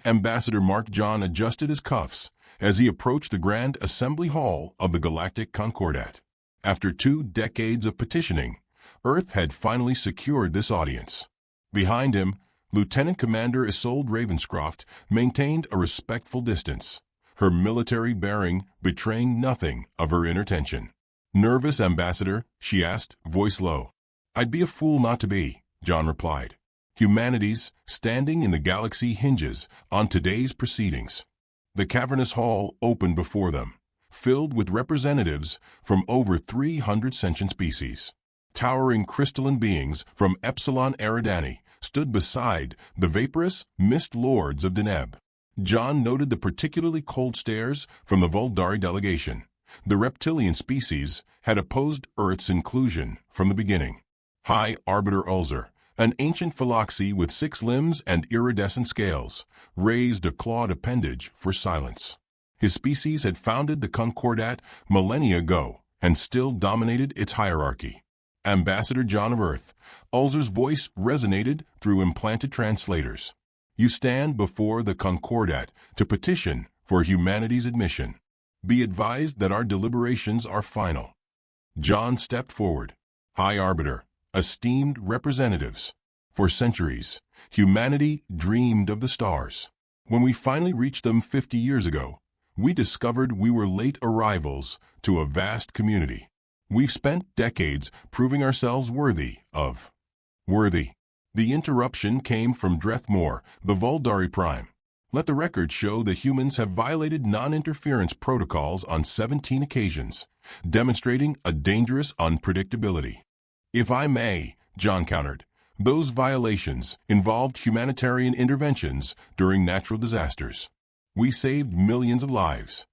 Ambassador Mark John adjusted his cuffs as he approached the Grand Assembly Hall of the Galactic Concordat. After 2 decades of petitioning, Earth had finally secured this audience. Behind him, Lieutenant Commander Isolde Ravenscroft maintained a respectful distance, her military bearing betraying nothing of her inner tension. "Nervous, Ambassador?" she asked, voice low. "I'd be a fool not to be," John replied. Humanity's standing in the galaxy hinges on today's proceedings. The cavernous hall opened before them, filled with representatives from over 300 sentient species. Towering crystalline beings from Epsilon Eridani stood beside the vaporous mist lords of Deneb. John noted the particularly cold stares from the Voldari delegation. The reptilian species had opposed Earth's inclusion from the beginning. High Arbiter Ulzer, an ancient phyloxy with 6 limbs and iridescent scales, raised a clawed appendage for silence. His species had founded the Concordat millennia ago and still dominated its hierarchy. "Ambassador John of Earth," Ulzer's voice resonated through implanted translators. "You stand before the Concordat to petition for humanity's admission. Be advised that our deliberations are final." John stepped forward. "High Arbiter, esteemed representatives, for centuries, humanity dreamed of the stars. When we finally reached them 50 years ago, we discovered we were late arrivals to a vast community. We've spent decades proving ourselves worthy. The interruption came from Drethmore, the Voldari Prime. "Let the record show that humans have violated non-interference protocols on 17 occasions, demonstrating a dangerous unpredictability." "If I may," John countered, "those violations involved humanitarian interventions during natural disasters. We saved millions of lives."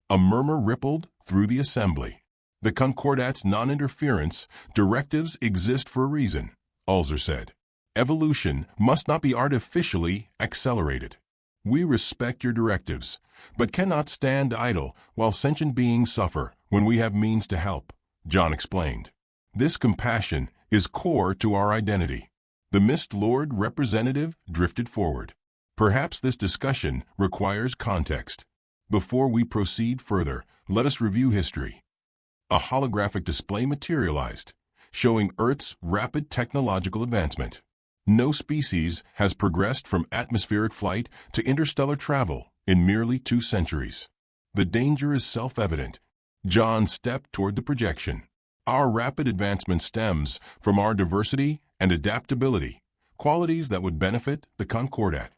A murmur rippled through the assembly. "The Concordat's non-interference directives exist for a reason," Ulzer said. "Evolution must not be artificially accelerated. We respect your directives, but cannot stand idle while sentient beings suffer when we have means to help," John explained. "This compassion is core to our identity." The Mist Lord representative drifted forward. "Perhaps this discussion requires context. Before we proceed further, let us review history." A holographic display materialized, showing Earth's rapid technological advancement. No species has progressed from atmospheric flight to interstellar travel in merely 2 centuries. The danger is self-evident. John stepped toward the projection. "Our rapid advancement stems from our diversity and adaptability, qualities that would benefit the Concordat."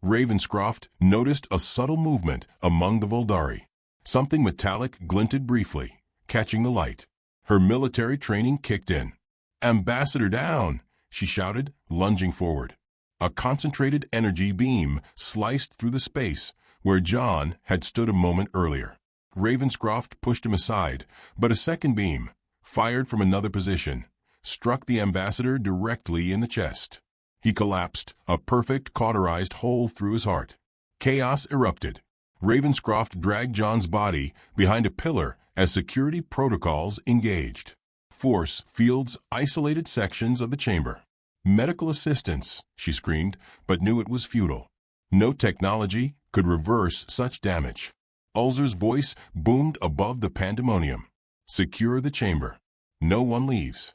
Ravenscroft noticed a subtle movement among the Voldari. Something metallic glinted briefly, catching the light. Her military training kicked in. "Ambassador down!" she shouted, lunging forward. A concentrated energy beam sliced through the space where John had stood a moment earlier. Ravenscroft pushed him aside, but a second beam, fired from another position, struck the ambassador directly in the chest. He collapsed, a perfect cauterized hole through his heart. Chaos erupted. Ravenscroft dragged John's body behind a pillar as security protocols engaged. Force fields isolated sections of the chamber. "Medical assistance," she screamed, but knew it was futile. No technology could reverse such damage. Ulzer's voice boomed above the pandemonium. "Secure the chamber. No one leaves."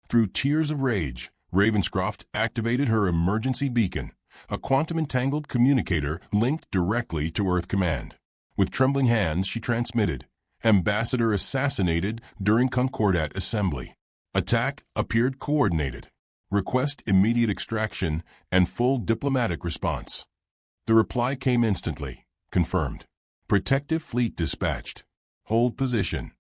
Through tears of rage, Ravenscroft activated her emergency beacon, a quantum-entangled communicator linked directly to Earth Command. With trembling hands, she transmitted, "Ambassador assassinated during Concordat assembly. Attack appeared coordinated. Request immediate extraction and full diplomatic response." The reply came instantly. "Confirmed. Protective fleet dispatched. Hold position."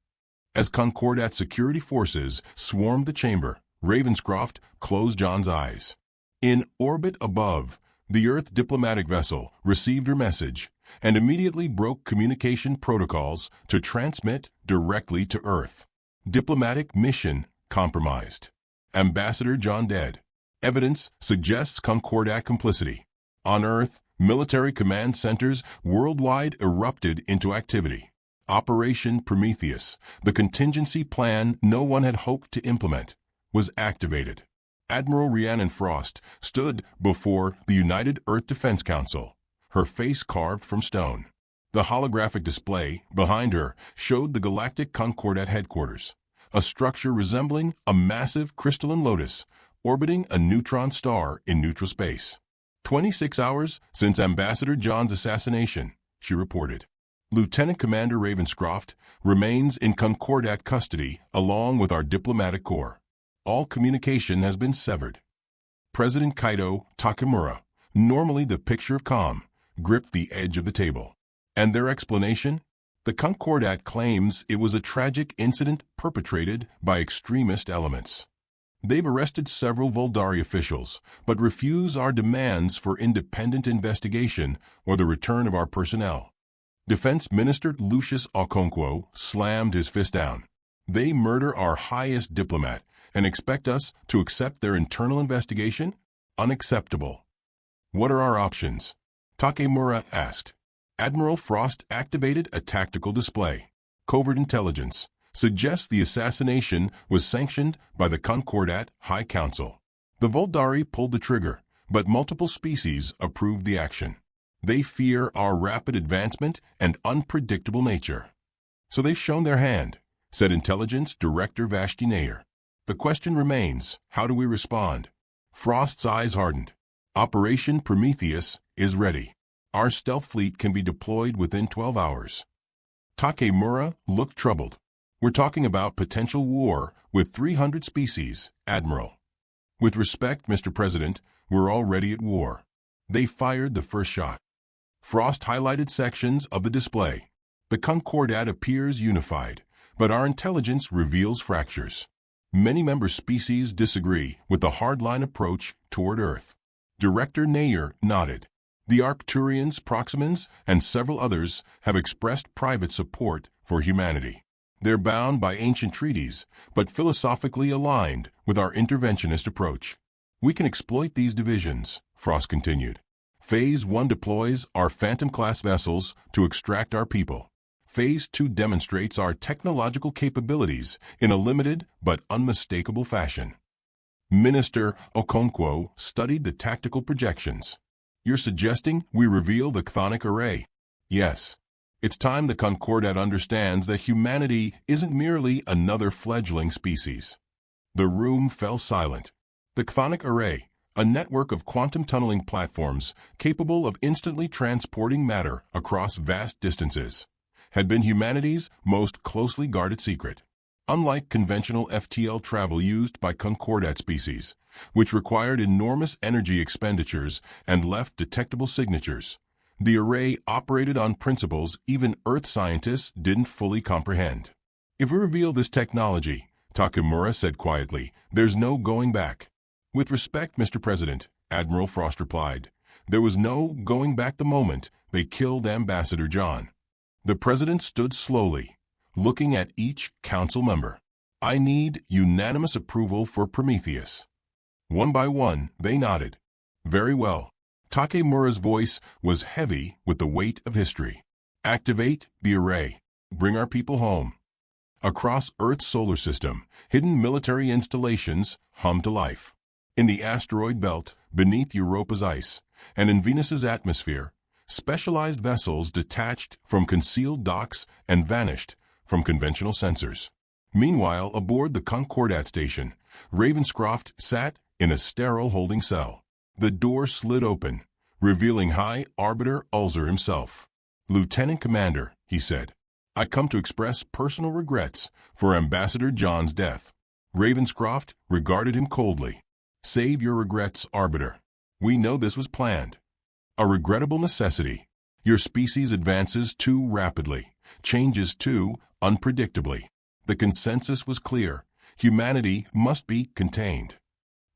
As Concordat security forces swarmed the chamber, Ravenscroft closed John's eyes. In orbit above, the Earth diplomatic vessel received her message and immediately broke communication protocols to transmit directly to Earth. "Diplomatic mission compromised. Ambassador John dead. Evidence suggests Concordat complicity." On Earth, military command centers worldwide erupted into activity. Operation Prometheus, the contingency plan no one had hoped to implement, was activated. Admiral Rhiannon Frost stood before the United Earth Defense Council, her face carved from stone. The holographic display behind her showed the Galactic Concordat headquarters, a structure resembling a massive crystalline lotus orbiting a neutron star in neutral space. 26 hours since Ambassador John's assassination, she reported. Lieutenant Commander Ravenscroft remains in Concordat custody along with our diplomatic corps. All communication has been severed. President Kaito Takemura, normally the picture of calm, gripped the edge of the table. And their explanation? The Concordat claims it was a tragic incident perpetrated by extremist elements. They've arrested several Voldari officials, but refuse our demands for independent investigation or the return of our personnel. Defense Minister Lucius Okonkwo slammed his fist down. They murder our highest diplomat and expect us to accept their internal investigation? Unacceptable. What are our options? Takemura asked. Admiral Frost activated a tactical display. Covert intelligence suggests the assassination was sanctioned by the Concordat High Council. The Voldari pulled the trigger, but multiple species approved the action. They fear our rapid advancement and unpredictable nature. So they've shown their hand, said Intelligence Director Vashti Nair. The question remains, how do we respond? Frost's eyes hardened. Operation Prometheus is ready. Our stealth fleet can be deployed within 12 hours. Takemura looked troubled. We're talking about potential war with 300 species, Admiral. With respect, Mr. President, we're already at war. They fired the first shot. Frost highlighted sections of the display. The Concordat appears unified, but our intelligence reveals fractures. Many member species disagree with the hardline approach toward Earth. Director Nair nodded. The Arcturians, Proximans, and several others have expressed private support for humanity. They're bound by ancient treaties, but philosophically aligned with our interventionist approach. We can exploit these divisions, Frost continued. Phase 1 deploys our Phantom-class vessels to extract our people. Phase 2 demonstrates our technological capabilities in a limited but unmistakable fashion. Minister Okonkwo studied the tactical projections. You're suggesting we reveal the chthonic array? Yes. It's time the Concordat understands that humanity isn't merely another fledgling species. The room fell silent. The chthonic array, a network of quantum tunneling platforms capable of instantly transporting matter across vast distances, had been humanity's most closely guarded secret. Unlike conventional FTL travel used by Concordat species, which required enormous energy expenditures and left detectable signatures, the array operated on principles even Earth scientists didn't fully comprehend. If we reveal this technology, Takemura said quietly, there's no going back. With respect, Mr. President, Admiral Frost replied, there was no going back the moment they killed Ambassador John. The President stood slowly, looking at each council member. I need unanimous approval for Prometheus. One by one, they nodded. Very well. Takemura's voice was heavy with the weight of history. Activate the array. Bring our people home. Across Earth's solar system, hidden military installations hum to life. In the asteroid belt, beneath Europa's ice, and in Venus's atmosphere, specialized vessels detached from concealed docks and vanished from conventional sensors. Meanwhile, aboard the Concordat station, Ravenscroft sat in a sterile holding cell. The door slid open, revealing High Arbiter Ulzer himself. Lieutenant Commander, he said, I come to express personal regrets for Ambassador John's death. Ravenscroft regarded him coldly. Save your regrets, Arbiter. We know this was planned. A regrettable necessity. Your species advances too rapidly, changes too unpredictably. The consensus was clear. Humanity must be contained.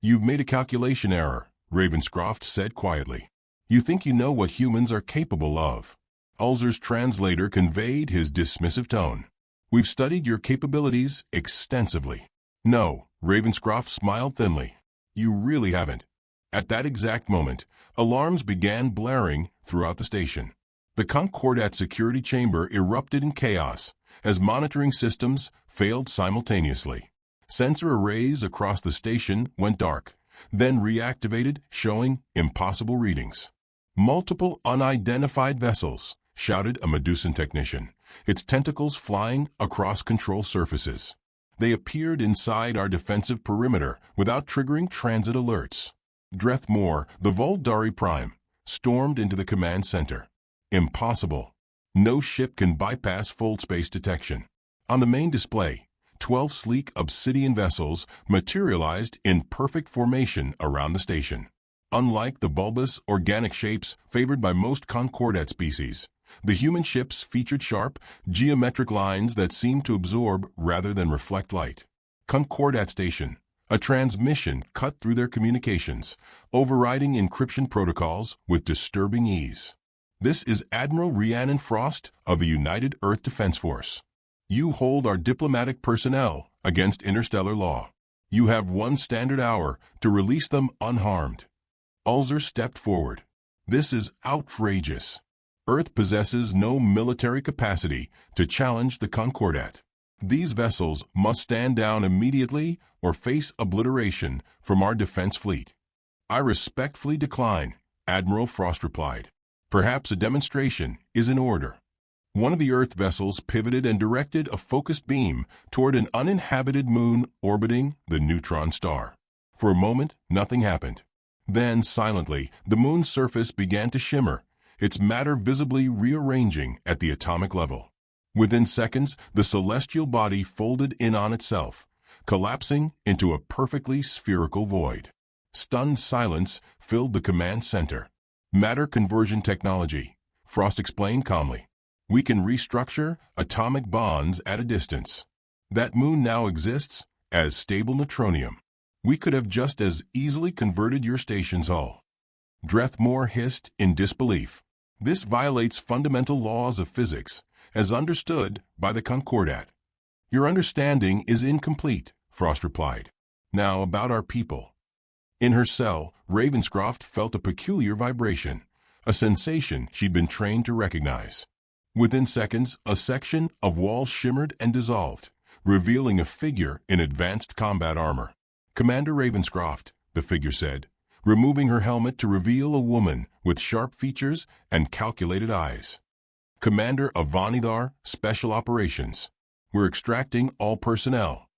You've made a calculation error, Ravenscroft said quietly. You think you know what humans are capable of. Ulzer's translator conveyed his dismissive tone. We've studied your capabilities extensively. No, Ravenscroft smiled thinly. You really haven't. At that exact moment, alarms began blaring throughout the station. The Concordat security chamber erupted in chaos as monitoring systems failed simultaneously. Sensor arrays across the station went dark, then reactivated, showing impossible readings. "Multiple unidentified vessels," shouted a Medusan technician, its tentacles flying across control surfaces. They appeared inside our defensive perimeter without triggering transit alerts. Drethmore, the Voldari Prime, stormed into the command center. Impossible. No ship can bypass fold space detection. On the main display, 12 sleek obsidian vessels materialized in perfect formation around the station. Unlike the bulbous, organic shapes favored by most Concordat species, the human ships featured sharp, geometric lines that seemed to absorb rather than reflect light. Concordat Station. A transmission cut through their communications, overriding encryption protocols with disturbing ease. "This is Admiral Rhiannon Frost of the United Earth Defense Force. You hold our diplomatic personnel against interstellar law. You have 1 standard hour to release them unharmed." Ulzer stepped forward. "This is outrageous. Earth possesses no military capacity to challenge the Concordat. These vessels must stand down immediately or face obliteration from our defense fleet." "I respectfully decline," Admiral Frost replied. "Perhaps a demonstration is in order." One of the Earth vessels pivoted and directed a focused beam toward an uninhabited moon orbiting the neutron star. For a moment, nothing happened. Then, silently, the moon's surface began to shimmer, its matter visibly rearranging at the atomic level. Within seconds, the celestial body folded in on itself, collapsing into a perfectly spherical void. Stunned silence filled the command center. "Matter conversion technology," Frost explained calmly. "We can restructure atomic bonds at a distance. That moon now exists as stable neutronium. We could have just as easily converted your station's hull." Drethmore hissed in disbelief. "This violates fundamental laws of physics, as understood by the Concordat." "Your understanding is incomplete," Frost replied. "Now about our people." In her cell, Ravenscroft felt a peculiar vibration, a sensation she'd been trained to recognize. Within seconds, a section of wall shimmered and dissolved, revealing a figure in advanced combat armor. "Commander Ravenscroft," the figure said, removing her helmet to reveal a woman with sharp features and calculated eyes. "Commander of Vanidar Special Operations. We're extracting all personnel."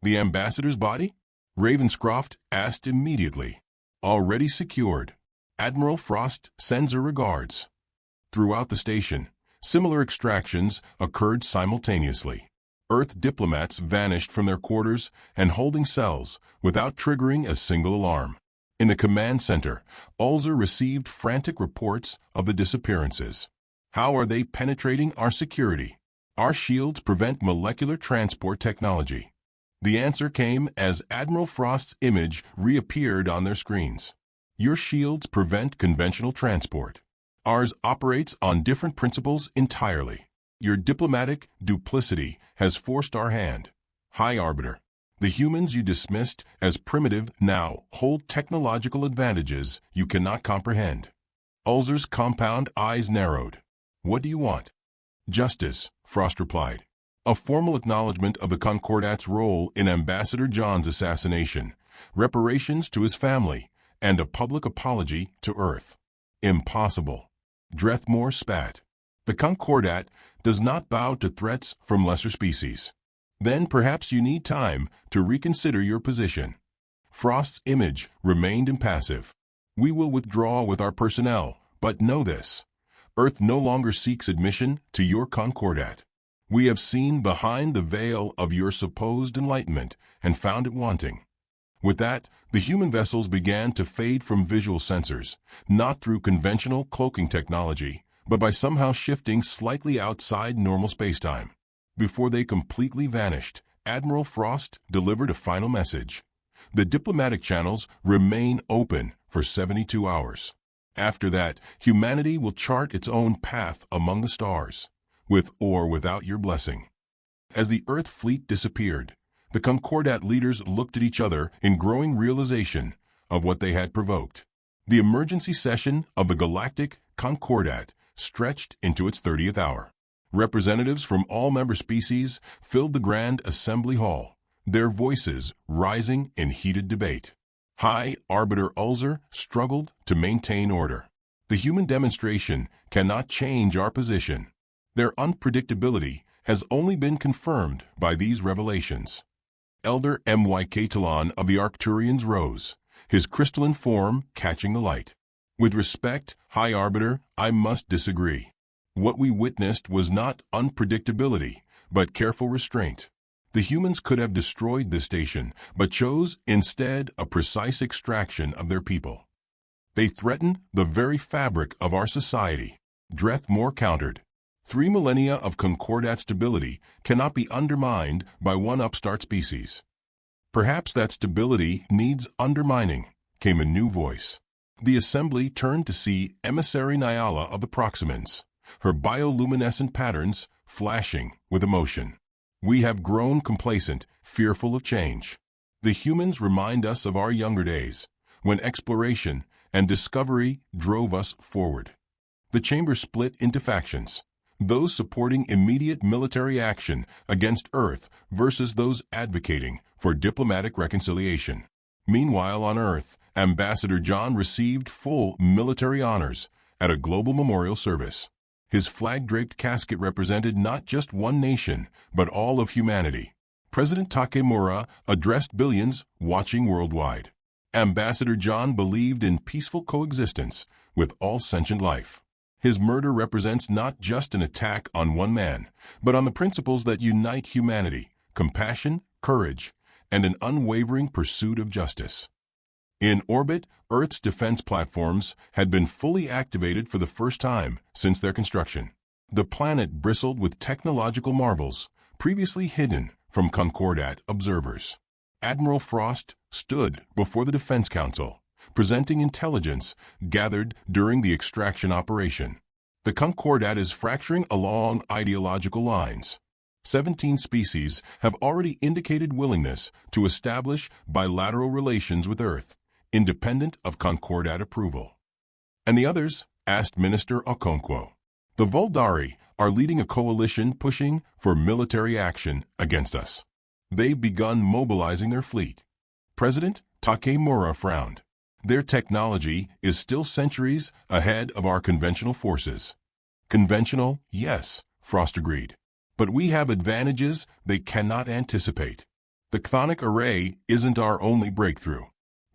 "The ambassador's body?" Ravenscroft asked immediately. "Already secured. Admiral Frost sends her regards." Throughout the station, similar extractions occurred simultaneously. Earth diplomats vanished from their quarters and holding cells without triggering a single alarm. In the command center, Ulzer received frantic reports of the disappearances. "How are they penetrating our security? Our shields prevent molecular transport technology." The answer came as Admiral Frost's image reappeared on their screens. "Your shields prevent conventional transport. Ours operates on different principles entirely. Your diplomatic duplicity has forced our hand. High Arbiter, the humans you dismissed as primitive now hold technological advantages you cannot comprehend." Ulzer's compound eyes narrowed. "What do you want?" "Justice," Frost replied. "A formal acknowledgement of the Concordat's role in Ambassador John's assassination, reparations to his family, and a public apology to Earth." "Impossible." Drethmore spat. "The Concordat does not bow to threats from lesser species." "Then perhaps you need time to reconsider your position." Frost's image remained impassive. "We will withdraw with our personnel, but know this. Earth no longer seeks admission to your Concordat. We have seen behind the veil of your supposed enlightenment and found it wanting." With that, the human vessels began to fade from visual sensors, not through conventional cloaking technology, but by somehow shifting slightly outside normal spacetime. Before they completely vanished, Admiral Frost delivered a final message. "The diplomatic channels remain open for 72 hours. After that, humanity will chart its own path among the stars, with or without your blessing." As the Earth fleet disappeared, the Concordat leaders looked at each other in growing realization of what they had provoked. The emergency session of the Galactic Concordat stretched into its 30th hour. Representatives from all member species filled the Grand Assembly Hall, their voices rising in heated debate. High Arbiter Ulzer struggled to maintain order. The human demonstration cannot change our position. Their unpredictability has only been confirmed by these revelations. Elder MYK Talon of the Arcturians rose, his crystalline form catching the light. With respect, High Arbiter, I must disagree. What we witnessed was not unpredictability, but careful restraint. The humans could have destroyed this station, but chose instead a precise extraction of their people. They threatened the very fabric of our society. Drethmore countered. 3 millennia of Concordat stability cannot be undermined by one upstart species. Perhaps that stability needs undermining, came a new voice. The assembly turned to see Emissary Nyala of the Proximans, her bioluminescent patterns flashing with emotion. We have grown complacent, fearful of change. The humans remind us of our younger days, when exploration and discovery drove us forward. The chamber split into factions, those supporting immediate military action against Earth versus those advocating for diplomatic reconciliation. Meanwhile, on Earth, Ambassador John received full military honors at a global memorial service. His flag-draped casket represented not just one nation, but all of humanity. President Takemura addressed billions watching worldwide. Ambassador John believed in peaceful coexistence with all sentient life. His murder represents not just an attack on one man, but on the principles that unite humanity: compassion, courage, and an unwavering pursuit of justice. In orbit, Earth's defense platforms had been fully activated for the first time since their construction. The planet bristled with technological marvels previously hidden from Concordat observers. Admiral Frost stood before the Defense Council, presenting intelligence gathered during the extraction operation. The Concordat is fracturing along ideological lines. 17 species have already indicated willingness to establish bilateral relations with Earth, independent of Concordat approval. And the others? Asked Minister Okonkwo. The Voldari are leading a coalition pushing for military action against us. They've begun mobilizing their fleet. President Takemura frowned. Their technology is still centuries ahead of our conventional forces. Conventional, yes, Frost agreed. But we have advantages they cannot anticipate. The chthonic array isn't our only breakthrough.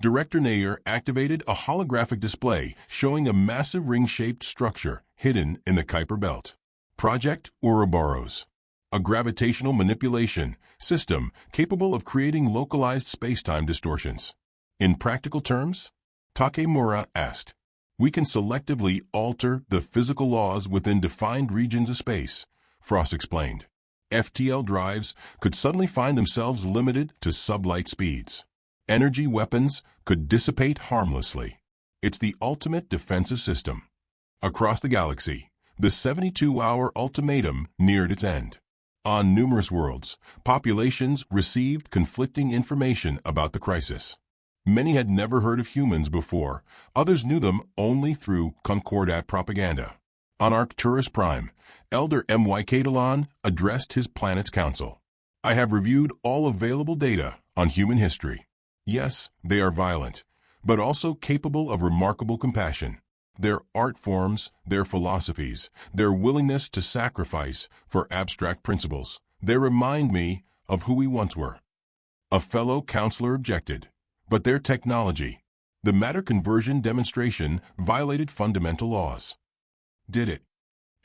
Director Nair activated a holographic display showing a massive ring-shaped structure hidden in the Kuiper Belt. Project Ouroboros, a gravitational manipulation system capable of creating localized space-time distortions. In practical terms, Takemura asked, we can selectively alter the physical laws within defined regions of space, Frost explained. FTL drives could suddenly find themselves limited to sublight speeds. Energy weapons could dissipate harmlessly. It's the ultimate defensive system. Across the galaxy, the 72-hour ultimatum neared its end. On numerous worlds, populations received conflicting information about the crisis. Many had never heard of humans before, others knew them only through Concordat propaganda. On Arcturus Prime, Elder MYK Talon addressed his planet's council. I have reviewed all available data on human history. Yes, they are violent, but also capable of remarkable compassion. Their art forms, their philosophies, their willingness to sacrifice for abstract principles, they remind me of who we once were. A fellow counselor objected, but their technology, the matter conversion demonstration, violated fundamental laws. Did it?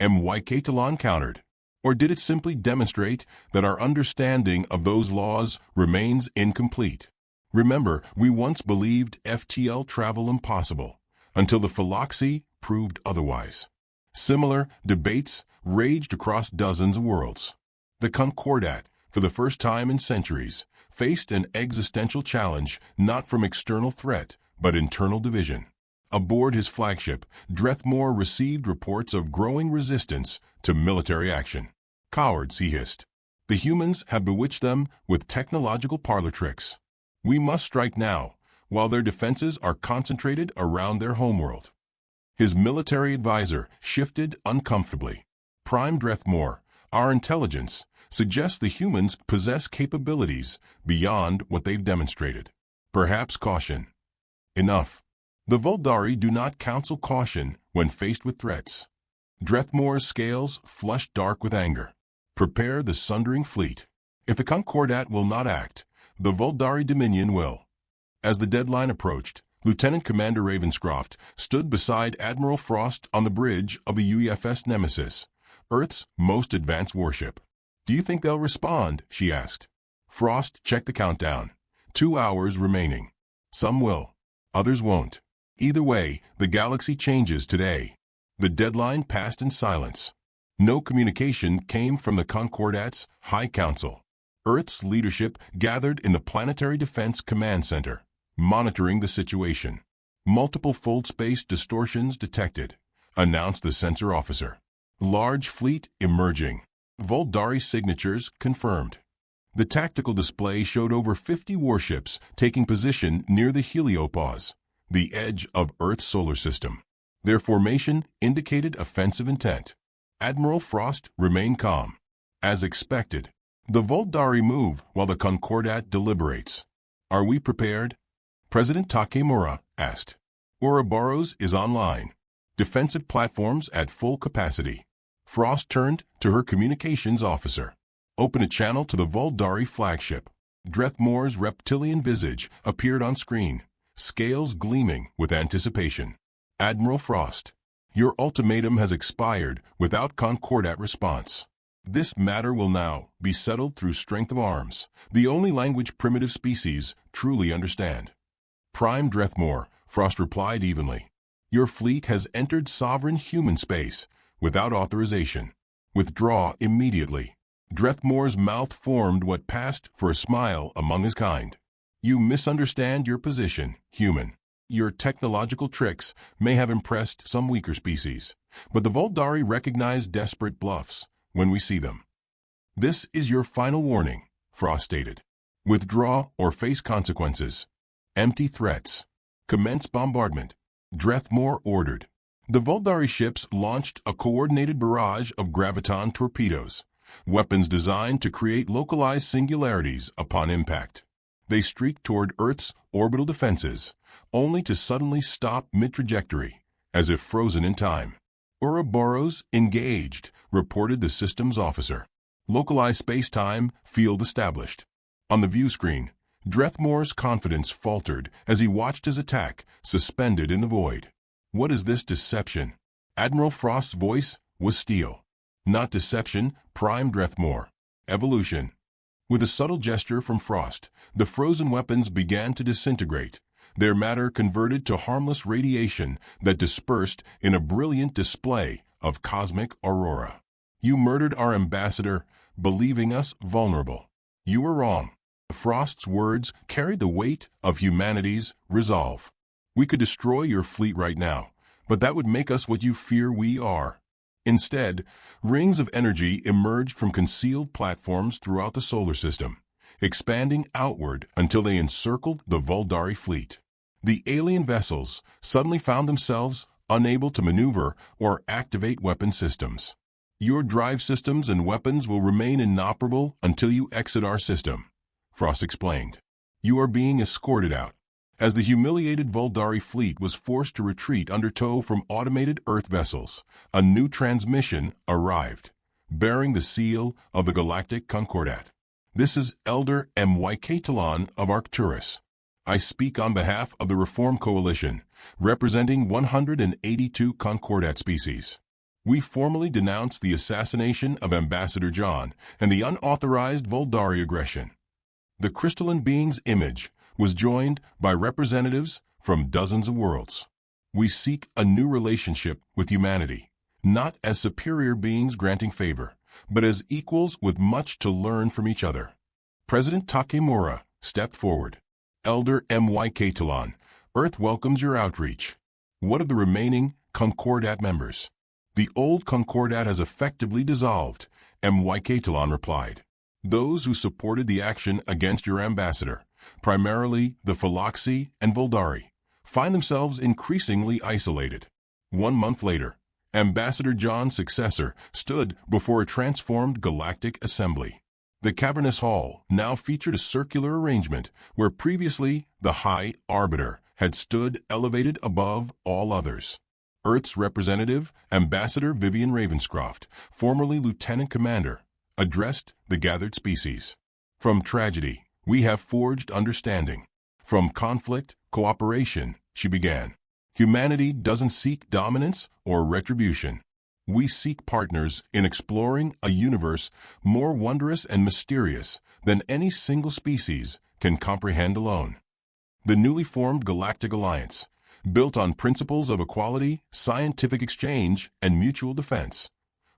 MYK Talon countered. Or did it simply demonstrate that our understanding of those laws remains incomplete? Remember, we once believed FTL travel impossible, until the Philoxy proved otherwise. Similar debates raged across dozens of worlds. The Concordat, for the first time in centuries, faced an existential challenge not from external threat, but internal division. Aboard his flagship, Drethmore received reports of growing resistance to military action. Cowards, he hissed. The humans have bewitched them with technological parlor tricks. We must strike now, while their defenses are concentrated around their homeworld. His military advisor shifted uncomfortably. Prime Drethmore, our intelligence suggests the humans possess capabilities beyond what they've demonstrated. Perhaps caution. Enough. The Voldari do not counsel caution when faced with threats. Drethmore's scales flushed dark with anger. Prepare the sundering fleet. If the Concordat will not act, the Voldari Dominion will. As the deadline approached, Lieutenant Commander Ravenscroft stood beside Admiral Frost on the bridge of a UFS Nemesis, Earth's most advanced warship. "Do you think they'll respond?" she asked. Frost checked the countdown. 2 hours remaining. Some will. Others won't. Either way, the galaxy changes today. The deadline passed in silence. No communication came from the Concordat's High Council. Earth's leadership gathered in the Planetary Defense Command Center, monitoring the situation. "Multiple fold-space distortions detected," announced the sensor officer. "Large fleet emerging. Voldari signatures confirmed." The tactical display showed over 50 warships taking position near the heliopause, the edge of Earth's solar system. Their formation indicated offensive intent. Admiral Frost remained calm. As expected, the Voldari move while the Concordat deliberates. "Are we prepared?" President Takemura asked. "Ouroboros is online. Defensive platforms at full capacity." Frost turned to her communications officer. "Open a channel to the Voldari flagship." Drethmore's reptilian visage appeared on screen, scales gleaming with anticipation. "Admiral Frost, your ultimatum has expired without Concordat response. This matter will now be settled through strength of arms, the only language primitive species truly understand." "Prime Drethmore," Frost replied evenly. "Your fleet has entered sovereign human space without authorization. Withdraw immediately." Drethmore's mouth formed what passed for a smile among his kind. "You misunderstand your position, human. Your technological tricks may have impressed some weaker species, but the Voldari recognize desperate bluffs when we see them." "This is your final warning," Frost stated. "Withdraw or face consequences. Empty threats. Commence bombardment." Drethmore ordered. The Voldari ships launched a coordinated barrage of graviton torpedoes, weapons designed to create localized singularities upon impact. They streaked toward Earth's orbital defenses, only to suddenly stop mid-trajectory, as if frozen in time. "Ouroboros engaged," reported the systems officer. "Localized space-time field established." On the view screen, Drethmore's confidence faltered as he watched his attack suspended in the void. "What is this deception?" Admiral Frost's voice was steel. "Not deception, Prime Drethmore. Evolution." With a subtle gesture from Frost, the frozen weapons began to disintegrate, their matter converted to harmless radiation that dispersed in a brilliant display of cosmic aurora. "You murdered our ambassador, believing us vulnerable. You were wrong." Frost's words carried the weight of humanity's resolve. "We could destroy your fleet right now, but that would make us what you fear we are." Instead, rings of energy emerged from concealed platforms throughout the solar system, expanding outward until they encircled the Voldari fleet. The alien vessels suddenly found themselves unable to maneuver or activate weapon systems. "Your drive systems and weapons will remain inoperable until you exit our system," Frost explained. "You are being escorted out." As the humiliated Voldari fleet was forced to retreat under tow from automated Earth vessels, a new transmission arrived, bearing the seal of the Galactic Concordat. "This is Elder Mykatalon of Arcturus. I speak on behalf of the Reform Coalition, representing 182 Concordat species. We formally denounce the assassination of Ambassador John and the unauthorized Voldari aggression." The crystalline being's image was joined by representatives from dozens of worlds. "We seek a new relationship with humanity, not as superior beings granting favor, but as equals with much to learn from each other." President Takemura stepped forward. "Elder Mykatalon, Earth welcomes your outreach. What of the remaining Concordat members?" "The old Concordat has effectively dissolved," Mykatalon replied. "Those who supported the action against your ambassador, primarily the Phloxi and Voldari, find themselves increasingly isolated." 1 month later, Ambassador John's successor stood before a transformed galactic assembly. The cavernous hall now featured a circular arrangement where previously the High Arbiter had stood elevated above all others. Earth's representative, Ambassador Vivian Ravenscroft, formerly Lieutenant Commander, addressed the gathered species. From tragedy, we have forged understanding. From conflict, cooperation, she began. Humanity doesn't seek dominance or retribution. We seek partners in exploring a universe more wondrous and mysterious than any single species can comprehend alone. The newly formed Galactic Alliance, built on principles of equality, scientific exchange, and mutual defense,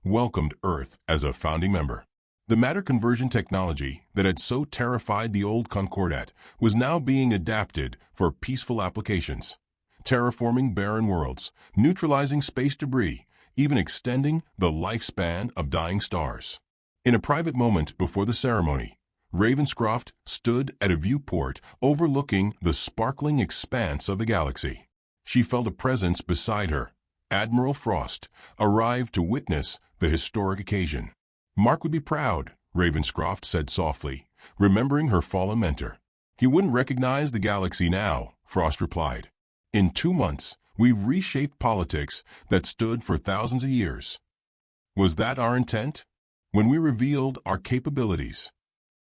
welcomed Earth as a founding member. The matter conversion technology that had so terrified the old Concordat was now being adapted for peaceful applications, terraforming barren worlds, neutralizing space debris, even extending the lifespan of dying stars. In a private moment before the ceremony, Ravenscroft stood at a viewport overlooking the sparkling expanse of the galaxy. She felt a presence beside her. Admiral Frost arrived to witness the historic occasion. "Mark would be proud," Ravenscroft said softly, remembering her fallen mentor. "He wouldn't recognize the galaxy now," Frost replied. "In 2 months, we've reshaped politics that stood for thousands of years." Was that our intent? When we revealed our capabilities,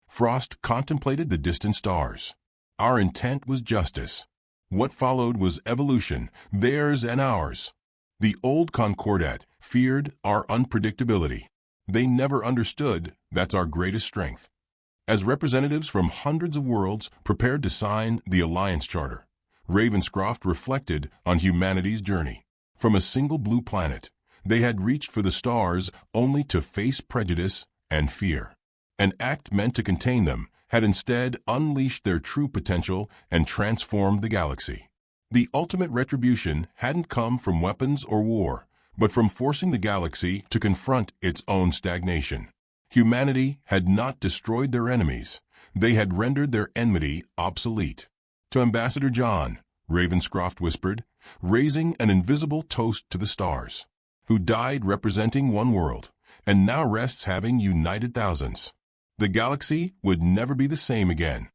Frost contemplated the distant stars. Our intent was justice. What followed was evolution, theirs and ours. The old Concordat feared our unpredictability. They never understood that's our greatest strength. As representatives from hundreds of worlds prepared to sign the Alliance Charter, Ravenscroft reflected on humanity's journey. From a single blue planet, they had reached for the stars only to face prejudice and fear. An act meant to contain them had instead unleashed their true potential and transformed the galaxy. The ultimate retribution hadn't come from weapons or war, but from forcing the galaxy to confront its own stagnation. Humanity had not destroyed their enemies. They had rendered their enmity obsolete. "To Ambassador John," Ravenscroft whispered, raising an invisible toast to the stars, "who died representing one world, and now rests having united thousands." The galaxy would never be the same again.